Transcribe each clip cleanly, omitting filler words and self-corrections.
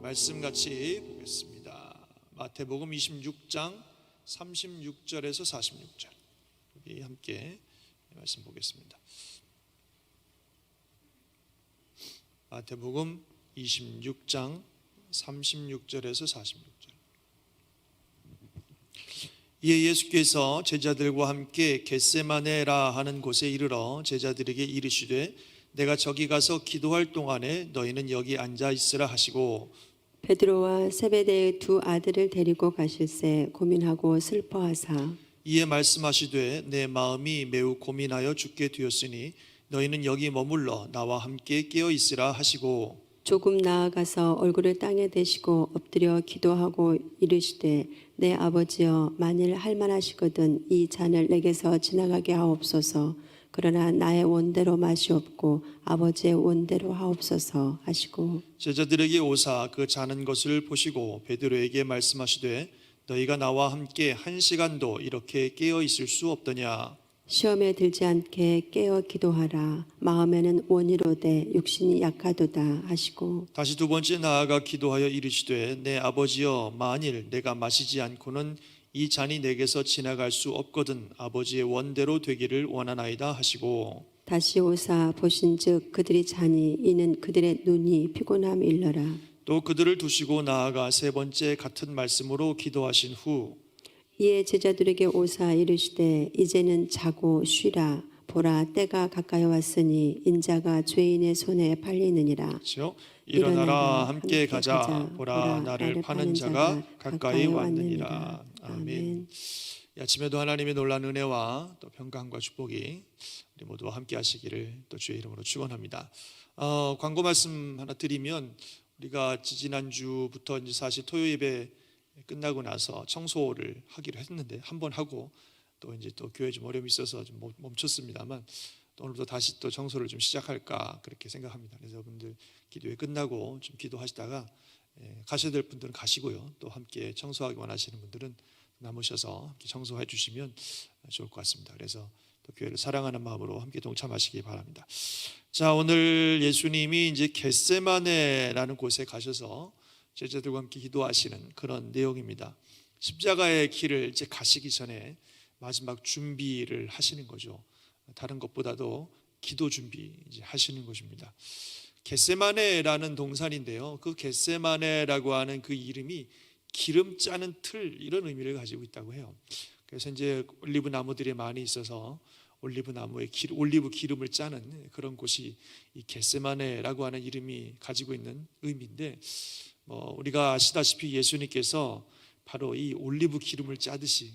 말씀 같이 보겠습니다. 마태복음 26장 36절에서 46절 우리 함께 말씀 보겠습니다. 마태복음 26장 36절에서 46절. 이에 예수께서 제자들과 함께 겟세마네라 하는 곳에 이르러 제자들에게 이르시되 내가 저기 가서 기도할 동안에 너희는 여기 앉아 있으라 하시고 베드로와 세베대의 두 아들을 데리고 가실새 고민하고 슬퍼하사 이에 말씀하시되 내 마음이 매우 고민하여 죽게 되었으니 너희는 여기 머물러 나와 함께 깨어 있으라 하시고 조금 나아가서 얼굴을 땅에 대시고 엎드려 기도하고 이르시되 내 아버지여 만일 할만하시거든 이 잔을 내게서 지나가게 하옵소서. 그러나 나의 원대로 마시옵고 아버지의 원대로 하옵소서 하시고 제자들에게 오사 그 자는 것을 보시고 베드로에게 말씀하시되 너희가 나와 함께 1시간도 이렇게 깨어 있을 수 없더냐. 시험에 들지 않게 깨어 기도하라. 마음에는 원이로되 육신이 약하도다 하시고 다시 두 번째 나아가 기도하여 이르시되 내 아버지여 만일 내가 마시지 않고는 이 잔이 내게서 지나갈 수 없거든 아버지의 원대로 되기를 원하나이다 하시고 다시 오사 보신즉 그들이 자니 이는 그들의 눈이 피곤함 일러라. 또 그들을 두시고 나아가 세 번째 같은 말씀으로 기도하신 후 이에 제자들에게 오사 이르시되 이제는 자고 쉬라. 보라 때가 가까이 왔으니 인자가 죄인의 손에 팔리느니라. 그렇죠? 일어나라 함께 가자. 보라 나를 파는 자가 가까이 왔느니라. 아멘. 이 아침에도 하나님의 놀라운 은혜와 또 평강과 축복이 우리 모두와 함께 하시기를 또 주의 이름으로 축원합니다. 광고 말씀 하나 드리면 우리가 지난주부터 이제 사실 토요 예배 끝나고 나서 청소를 하기로 했는데 한 번 하고 또 이제 또 교회 좀 어려움이 있어서 좀 멈췄습니다만 또 오늘부터 다시 또 청소를 좀 시작할까 그렇게 생각합니다. 그래서 여러분들 기도회 끝나고 좀 기도하시다가 가셔야 될 분들은 가시고요. 또 함께 청소하기 원하시는 분들은 남으셔서 함께 청소해 주시면 좋을 것 같습니다. 그래서 또 교회를 사랑하는 마음으로 함께 동참하시기 바랍니다. 자, 오늘 예수님이 이제 겟세마네라는 곳에 가셔서 제자들과 함께 기도하시는 그런 내용입니다. 십자가의 길을 이제 가시기 전에 마지막 준비를 하시는 거죠. 다른 것보다도 기도 준비 이제 하시는 것입니다. 겟세마네라는 동산인데요. 그 겟세마네라고 하는 그 이름이 기름 짜는 틀 이런 의미를 가지고 있다고 해요. 그래서 이제 올리브 나무들이 많이 있어서 올리브 나무에 올리브 기름을 짜는 그런 곳이 이 겟세마네라고 하는 이름이 가지고 있는 의미인데 우리가 아시다시피 예수님께서 바로 이 올리브 기름을 짜듯이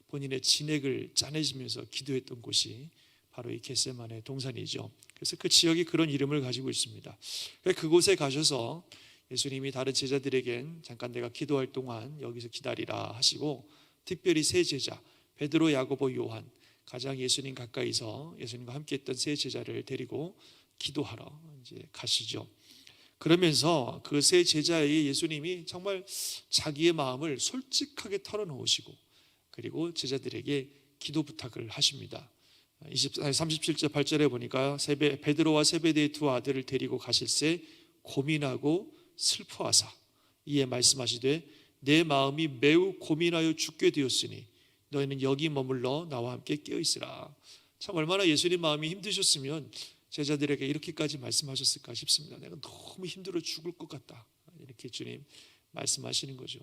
본인의 진액을 짜내시면서 기도했던 곳이 바로 이 겟세마네 동산이죠. 그래서 그 지역이 그런 이름을 가지고 있습니다. 그곳에 가셔서 예수님이 다른 제자들에겐 잠깐 내가 기도할 동안 여기서 기다리라 하시고 특별히 세 제자 베드로, 야고보, 요한 가장 예수님 가까이서 예수님과 함께했던 세 제자를 데리고 기도하러 이제 가시죠. 그러면서 그 세 제자의 예수님이 정말 자기의 마음을 솔직하게 털어놓으시고 그리고 제자들에게 기도 부탁을 하십니다. 37절 8절에 보니까 베드로와 세베대의 두 아들을 데리고 가실새 고민하고 슬퍼하사 이에 말씀하시되 내 마음이 매우 고민하여 죽게 되었으니 너희는 여기 머물러 나와 함께 깨어 있으라. 참 얼마나 예수님 마음이 힘드셨으면 제자들에게 이렇게까지 말씀하셨을까 싶습니다. 내가 너무 힘들어 죽을 것 같다. 이렇게 주님 말씀하시는 거죠.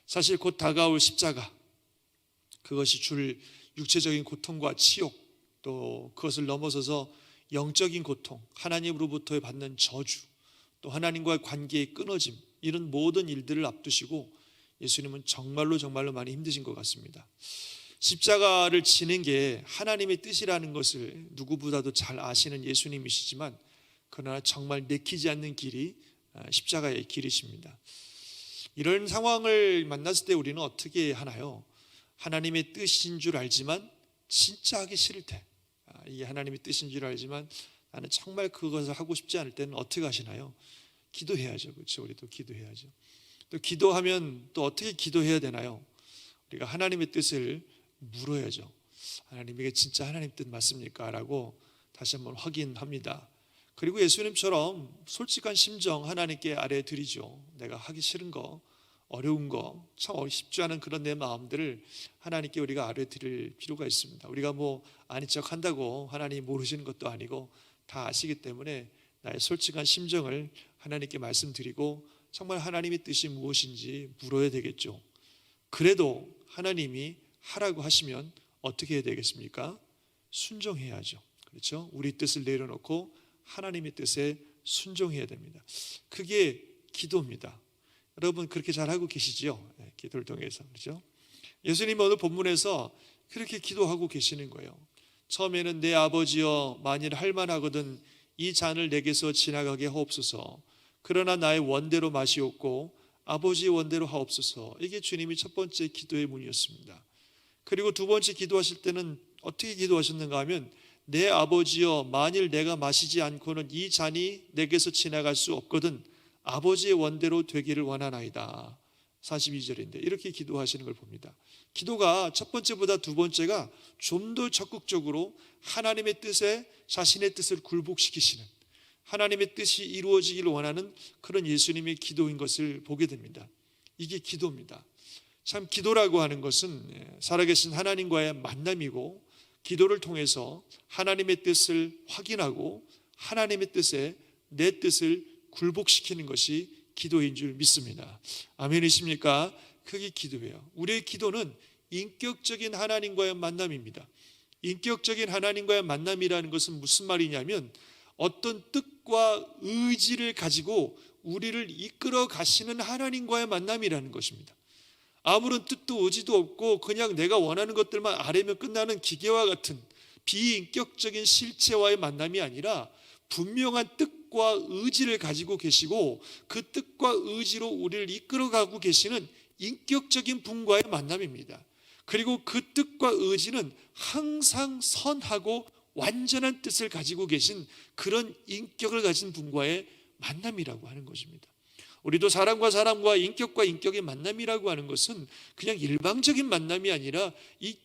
사실 곧 다가올 십자가 그것이 줄 육체적인 고통과 치욕 또 그것을 넘어서서 영적인 고통 하나님으로부터 받는 저주 또 하나님과의 관계의 끊어짐 이런 모든 일들을 앞두시고 예수님은 정말로 많이 힘드신 것 같습니다. 십자가를 지는 게 하나님의 뜻이라는 것을 누구보다도 잘 아시는 예수님이시지만 그러나 정말 내키지 않는 길이 십자가의 길이십니다. 이런 상황을 만났을 때 우리는 어떻게 하나요? 하나님의 뜻인 줄 알지만 진짜 하기 싫을 때 이게 하나님의 뜻인 줄 알지만 나는 정말 그것을 하고 싶지 않을 때는 어떻게 하시나요? 기도해야죠. 그렇죠? 우리도 기도해야죠. 또 기도하면 또 어떻게 기도해야 되나요? 우리가 하나님의 뜻을 물어야죠. 하나님 이게 진짜 하나님 뜻 맞습니까? 라고 다시 한번 확인합니다. 그리고 예수님처럼 솔직한 심정 하나님께 아뢰 드리죠. 내가 하기 싫은 거, 어려운 거, 참 쉽지 않은 그런 내 마음들을 하나님께 우리가 아뢰 드릴 필요가 있습니다. 우리가 뭐 아닌 척 한다고 하나님이 모르시는 것도 아니고 다 아시기 때문에 나의 솔직한 심정을 하나님께 말씀드리고 정말 하나님의 뜻이 무엇인지 물어야 되겠죠. 그래도 하나님이 하라고 하시면 어떻게 해야 되겠습니까? 순종해야죠. 그렇죠? 우리 뜻을 내려놓고 하나님의 뜻에 순종해야 됩니다. 그게 기도입니다. 여러분 그렇게 잘하고 계시죠? 기도를 통해서. 그렇죠? 예수님 오늘 본문에서 그렇게 기도하고 계시는 거예요. 처음에는 내 아버지여 만일 할만하거든 이 잔을 내게서 지나가게 하옵소서. 그러나 나의 원대로 마시옵고 아버지의 원대로 하옵소서. 이게 주님이 첫 번째 기도의 문이었습니다. 그리고 두 번째 기도하실 때는 어떻게 기도하셨는가 하면 내 아버지여 만일 내가 마시지 않고는 이 잔이 내게서 지나갈 수 없거든 아버지의 원대로 되기를 원하나이다. 42절인데 이렇게 기도하시는 걸 봅니다. 기도가 첫 번째보다 두 번째가 좀 더 적극적으로 하나님의 뜻에 자신의 뜻을 굴복시키시는, 하나님의 뜻이 이루어지기를 원하는 그런 예수님의 기도인 것을 보게 됩니다. 이게 기도입니다. 참 기도라고 하는 것은 살아계신 하나님과의 만남이고, 기도를 통해서 하나님의 뜻을 확인하고 하나님의 뜻에 내 뜻을 굴복시키는 것이 기도인 줄 믿습니다. 아멘이십니까? 그게 기도예요. 우리의 기도는 인격적인 하나님과의 만남입니다. 인격적인 하나님과의 만남이라는 것은 무슨 말이냐면 어떤 뜻과 의지를 가지고 우리를 이끌어 가시는 하나님과의 만남이라는 것입니다. 아무런 뜻도 의지도 없고 그냥 내가 원하는 것들만 아뢰면 끝나는 기계와 같은 비인격적인 실체와의 만남이 아니라 분명한 뜻과 의지를 가지고 계시고 그 뜻과 의지로 우리를 이끌어가고 계시는 인격적인 분과의 만남입니다. 그리고 그 뜻과 의지는 항상 선하고 완전한 뜻을 가지고 계신 그런 인격을 가진 분과의 만남이라고 하는 것입니다. 우리도 사람과 사람과 인격과 인격의 만남이라고 하는 것은 그냥 일방적인 만남이 아니라 이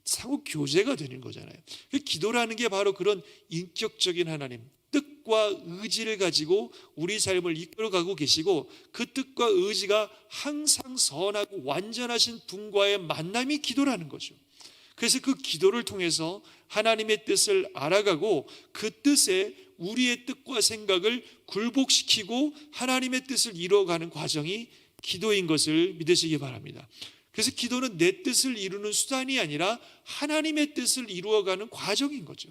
상호 교제가 되는 거잖아요. 기도라는 게 바로 그런 인격적인 하나님, 뜻과 의지를 가지고 우리 삶을 이끌어가고 계시고 그 뜻과 의지가 항상 선하고 완전하신 분과의 만남이 기도라는 거죠. 그래서 그 기도를 통해서 하나님의 뜻을 알아가고 그 뜻에 우리의 뜻과 생각을 굴복시키고 하나님의 뜻을 이루어가는 과정이 기도인 것을 믿으시기 바랍니다. 그래서 기도는 내 뜻을 이루는 수단이 아니라 하나님의 뜻을 이루어가는 과정인 거죠.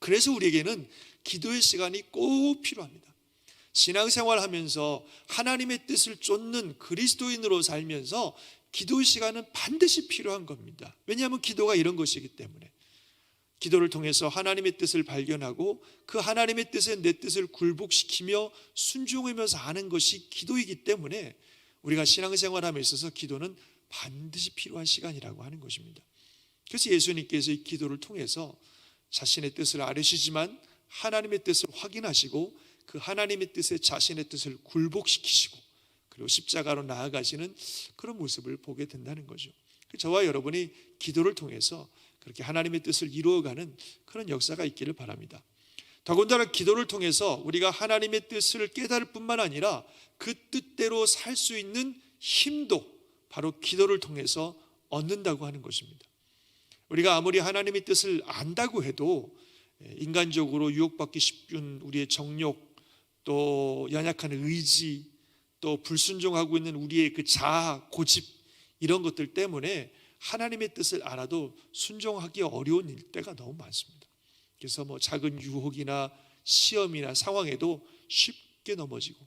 그래서 우리에게는 기도의 시간이 꼭 필요합니다. 신앙생활 하면서 하나님의 뜻을 쫓는 그리스도인으로 살면서 기도의 시간은 반드시 필요한 겁니다. 왜냐하면 기도가 이런 것이기 때문에. 기도를 통해서 하나님의 뜻을 발견하고 그 하나님의 뜻에 내 뜻을 굴복시키며 순종하면서 하는 것이 기도이기 때문에 우리가 신앙생활함에 있어서 기도는 반드시 필요한 시간이라고 하는 것입니다. 그래서 예수님께서 이 기도를 통해서 자신의 뜻을 아뢰시지만 하나님의 뜻을 확인하시고 그 하나님의 뜻에 자신의 뜻을 굴복시키시고 그리고 십자가로 나아가시는 그런 모습을 보게 된다는 거죠. 저와 여러분이 기도를 통해서 그렇게 하나님의 뜻을 이루어가는 그런 역사가 있기를 바랍니다. 더군다나 기도를 통해서 우리가 하나님의 뜻을 깨달을 뿐만 아니라 그 뜻대로 살 수 있는 힘도 바로 기도를 통해서 얻는다고 하는 것입니다. 우리가 아무리 하나님의 뜻을 안다고 해도 인간적으로 유혹받기 쉽은 우리의 정욕, 또 연약한 의지, 또 불순종하고 있는 우리의 그 자아, 고집 이런 것들 때문에 하나님의 뜻을 알아도 순종하기 어려운 일대가 너무 많습니다. 그래서 작은 유혹이나 시험이나 상황에도 쉽게 넘어지고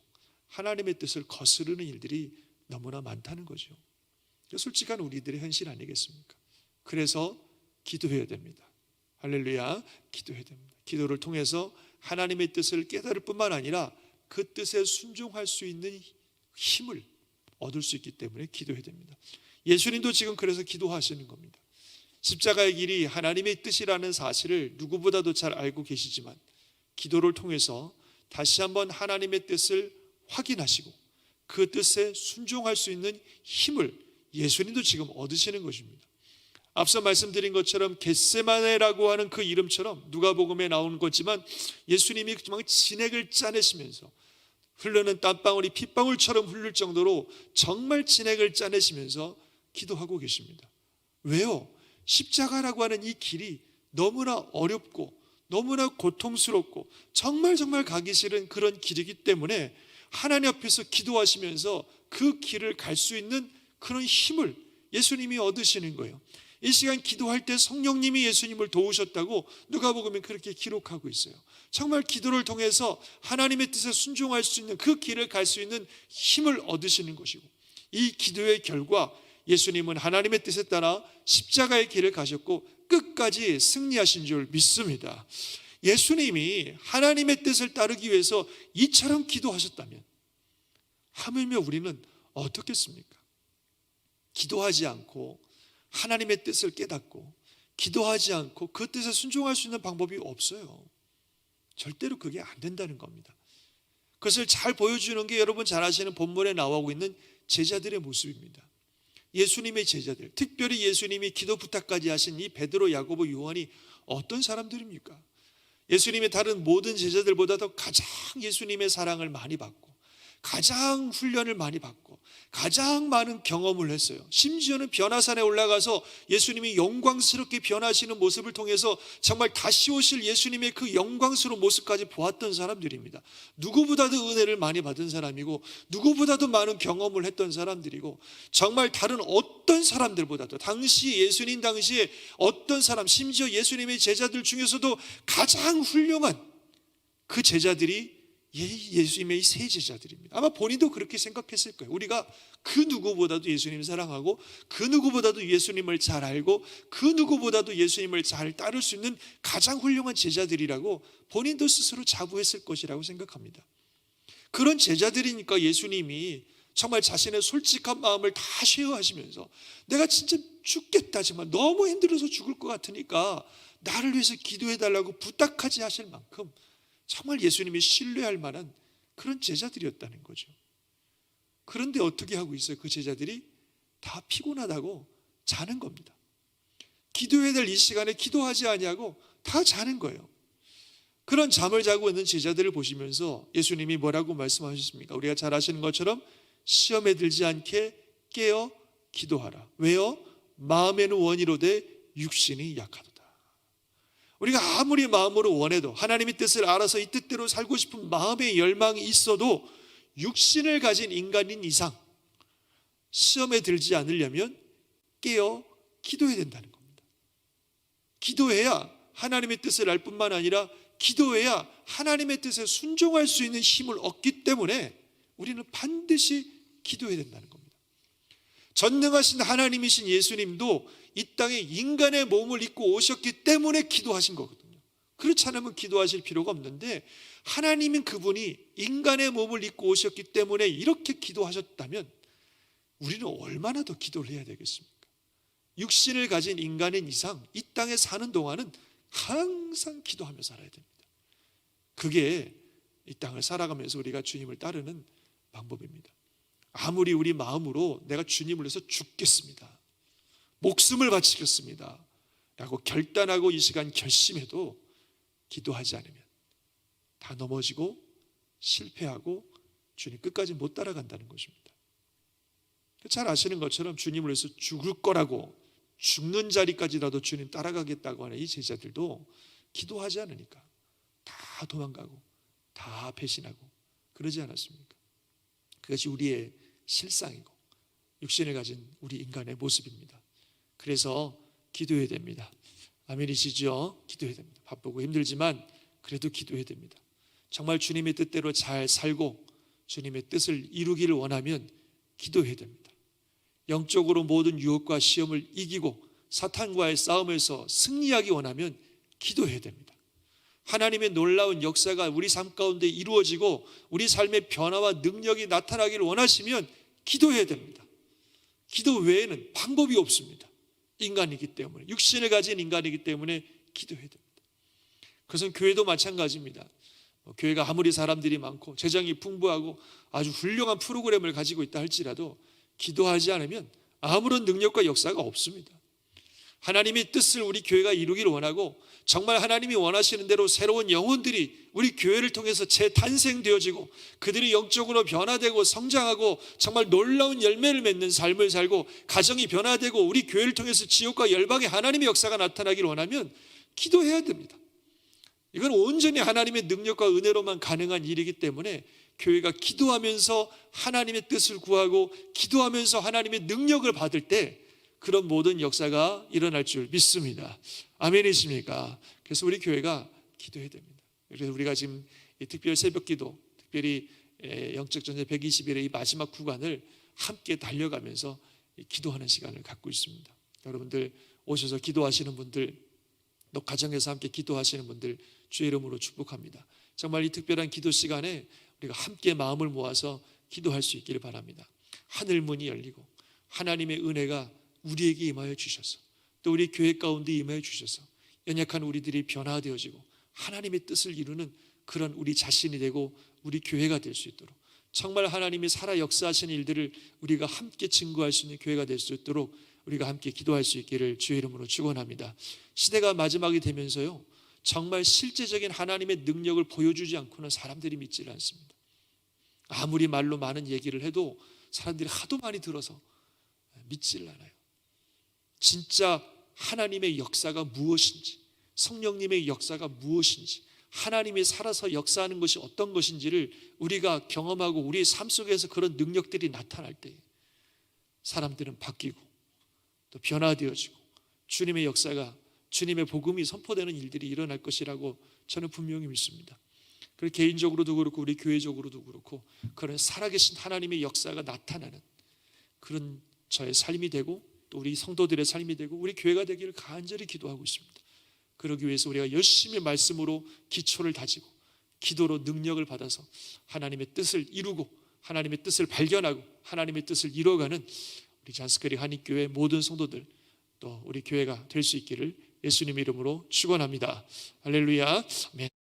하나님의 뜻을 거스르는 일들이 너무나 많다는 거죠. 솔직한 우리들의 현실 아니겠습니까? 그래서 기도해야 됩니다. 할렐루야, 기도해야 됩니다. 기도를 통해서 하나님의 뜻을 깨달을 뿐만 아니라 그 뜻에 순종할 수 있는 힘을 얻을 수 있기 때문에 기도해야 됩니다. 예수님도 지금 그래서 기도하시는 겁니다. 십자가의 길이 하나님의 뜻이라는 사실을 누구보다도 잘 알고 계시지만 기도를 통해서 다시 한번 하나님의 뜻을 확인하시고 그 뜻에 순종할 수 있는 힘을 예수님도 지금 얻으시는 것입니다. 앞서 말씀드린 것처럼 겟세마네라고 하는 그 이름처럼 누가복음에 나오는 거지만 예수님이 정말 진액을 짜내시면서 흐르는 땀방울이 핏방울처럼 흘릴 정도로 정말 진액을 짜내시면서 기도하고 계십니다. 왜요? 십자가라고 하는 이 길이 너무나 어렵고 너무나 고통스럽고 정말 가기 싫은 그런 길이기 때문에 하나님 앞에서 기도하시면서 그 길을 갈 수 있는 그런 힘을 예수님이 얻으시는 거예요. 이 시간 기도할 때 성령님이 예수님을 도우셨다고 누가복음에 그렇게 기록하고 있어요. 정말 기도를 통해서 하나님의 뜻에 순종할 수 있는 그 길을 갈 수 있는 힘을 얻으시는 것이고, 이 기도의 결과 예수님은 하나님의 뜻에 따라 십자가의 길을 가셨고 끝까지 승리하신 줄 믿습니다. 예수님이 하나님의 뜻을 따르기 위해서 이처럼 기도하셨다면 하물며 우리는 어떻겠습니까? 기도하지 않고 하나님의 뜻을 깨닫고 기도하지 않고 그 뜻에 순종할 수 있는 방법이 없어요. 절대로 그게 안 된다는 겁니다. 그것을 잘 보여주는 게 여러분 잘 아시는 본문에 나오고 있는 제자들의 모습입니다. 예수님의 제자들, 특별히 예수님이 기도 부탁까지 하신 이 베드로, 야고보, 요한이 어떤 사람들입니까? 예수님의 다른 모든 제자들보다도 가장 예수님의 사랑을 많이 받고 가장 훈련을 많이 받고 가장 많은 경험을 했어요. 심지어는 변화산에 올라가서 예수님이 영광스럽게 변하시는 모습을 통해서 정말 다시 오실 예수님의 그 영광스러운 모습까지 보았던 사람들입니다. 누구보다도 은혜를 많이 받은 사람이고 누구보다도 많은 경험을 했던 사람들이고 정말 다른 어떤 사람들보다도 예수님 당시에 어떤 사람, 심지어 예수님의 제자들 중에서도 가장 훌륭한 그 제자들이 예수님의 세 제자들입니다. 아마 본인도 그렇게 생각했을 거예요. 우리가 그 누구보다도 예수님을 사랑하고 그 누구보다도 예수님을 잘 알고 그 누구보다도 예수님을 잘 따를 수 있는 가장 훌륭한 제자들이라고 본인도 스스로 자부했을 것이라고 생각합니다. 그런 제자들이니까 예수님이 정말 자신의 솔직한 마음을 다 쉐어하시면서 내가 진짜 죽겠다, 정말 너무 힘들어서 죽을 것 같으니까 나를 위해서 기도해달라고 부탁하지 하실 만큼 정말 예수님이 신뢰할 만한 그런 제자들이었다는 거죠. 그런데 어떻게 하고 있어요? 그 제자들이 다 피곤하다고 자는 겁니다. 기도해야 될 이 시간에 기도하지 아니하고 다 자는 거예요. 그런 잠을 자고 있는 제자들을 보시면서 예수님이 뭐라고 말씀하셨습니까? 우리가 잘 아시는 것처럼 시험에 들지 않게 깨어 기도하라. 왜요? 마음에는 원이로되 육신이 약하도다. 우리가 아무리 마음으로 원해도 하나님의 뜻을 알아서 이 뜻대로 살고 싶은 마음의 열망이 있어도 육신을 가진 인간인 이상 시험에 들지 않으려면 깨어 기도해야 된다는 겁니다. 기도해야 하나님의 뜻을 알 뿐만 아니라 기도해야 하나님의 뜻에 순종할 수 있는 힘을 얻기 때문에 우리는 반드시 기도해야 된다는 겁니다. 전능하신 하나님이신 예수님도 이 땅에 인간의 몸을 입고 오셨기 때문에 기도하신 거거든요. 그렇지 않으면 기도하실 필요가 없는데 하나님인 그분이 인간의 몸을 입고 오셨기 때문에 이렇게 기도하셨다면 우리는 얼마나 더 기도를 해야 되겠습니까? 육신을 가진 인간인 이상 이 땅에 사는 동안은 항상 기도하며 살아야 됩니다. 그게 이 땅을 살아가면서 우리가 주님을 따르는 방법입니다. 아무리 우리 마음으로 내가 주님을 위해서 죽겠습니다, 목숨을 바치겠습니다 라고 결단하고 이 시간 결심해도 기도하지 않으면 다 넘어지고 실패하고 주님 끝까지 못 따라간다는 것입니다. 잘 아시는 것처럼 주님을 위해서 죽을 거라고 죽는 자리까지라도 주님 따라가겠다고 하는 이 제자들도 기도하지 않으니까 다 도망가고 다 배신하고 그러지 않았습니까? 그것이 우리의 실상이고 육신을 가진 우리 인간의 모습입니다. 그래서 기도해야 됩니다. 아멘이시죠? 기도해야 됩니다. 바쁘고 힘들지만 그래도 기도해야 됩니다. 정말 주님의 뜻대로 잘 살고 주님의 뜻을 이루기를 원하면 기도해야 됩니다. 영적으로 모든 유혹과 시험을 이기고 사탄과의 싸움에서 승리하기 원하면 기도해야 됩니다. 하나님의 놀라운 역사가 우리 삶 가운데 이루어지고 우리 삶의 변화와 능력이 나타나기를 원하시면 기도해야 됩니다. 기도 외에는 방법이 없습니다. 인간이기 때문에, 육신을 가진 인간이기 때문에 기도해야 됩니다. 그것은 교회도 마찬가지입니다. 교회가 아무리 사람들이 많고 재정이 풍부하고 아주 훌륭한 프로그램을 가지고 있다 할지라도 기도하지 않으면 아무런 능력과 역사가 없습니다. 하나님의 뜻을 우리 교회가 이루기를 원하고 정말 하나님이 원하시는 대로 새로운 영혼들이 우리 교회를 통해서 재탄생되어지고 그들이 영적으로 변화되고 성장하고 정말 놀라운 열매를 맺는 삶을 살고 가정이 변화되고 우리 교회를 통해서 지옥과 열방의 하나님의 역사가 나타나기를 원하면 기도해야 됩니다. 이건 온전히 하나님의 능력과 은혜로만 가능한 일이기 때문에 교회가 기도하면서 하나님의 뜻을 구하고 기도하면서 하나님의 능력을 받을 때 그런 모든 역사가 일어날 줄 믿습니다. 아멘이십니까? 그래서 우리 교회가 기도해야 됩니다. 그래서 우리가 지금 이 특별 새벽 기도, 특별히 영적 전쟁 120일의 이 마지막 구간을 함께 달려가면서 기도하는 시간을 갖고 있습니다. 여러분들 오셔서 기도하시는 분들, 또 가정에서 함께 기도하시는 분들 주의 이름으로 축복합니다. 정말 이 특별한 기도 시간에 우리가 함께 마음을 모아서 기도할 수 있기를 바랍니다. 하늘 문이 열리고 하나님의 은혜가 우리에게 임하여 주셔서 또 우리 교회 가운데 임하여 주셔서 연약한 우리들이 변화되어지고 하나님의 뜻을 이루는 그런 우리 자신이 되고 우리 교회가 될 수 있도록 정말 하나님이 살아 역사하시는 일들을 우리가 함께 증거할 수 있는 교회가 될 수 있도록 우리가 함께 기도할 수 있기를 주의 이름으로 축원합니다. 시대가 마지막이 되면서요 정말 실제적인 하나님의 능력을 보여주지 않고는 사람들이 믿지를 않습니다. 아무리 말로 많은 얘기를 해도 사람들이 하도 많이 들어서 믿지를 않아요. 진짜 하나님의 역사가 무엇인지, 성령님의 역사가 무엇인지, 하나님이 살아서 역사하는 것이 어떤 것인지를 우리가 경험하고 우리의 삶 속에서 그런 능력들이 나타날 때 사람들은 바뀌고 또 변화되어지고 주님의 역사가, 주님의 복음이 선포되는 일들이 일어날 것이라고 저는 분명히 믿습니다. 그리고 개인적으로도 그렇고 우리 교회적으로도 그렇고 그런 살아계신 하나님의 역사가 나타나는 그런 저의 삶이 되고 또 우리 성도들의 삶이 되고 우리 교회가 되기를 간절히 기도하고 있습니다. 그러기 위해서 우리가 열심히 말씀으로 기초를 다지고 기도로 능력을 받아서 하나님의 뜻을 이루고 하나님의 뜻을 발견하고 하나님의 뜻을 이루어가는 우리 잔스크리 한인교회 모든 성도들 또 우리 교회가 될 수 있기를 예수님 이름으로 축원합니다. 할렐루야. 아멘.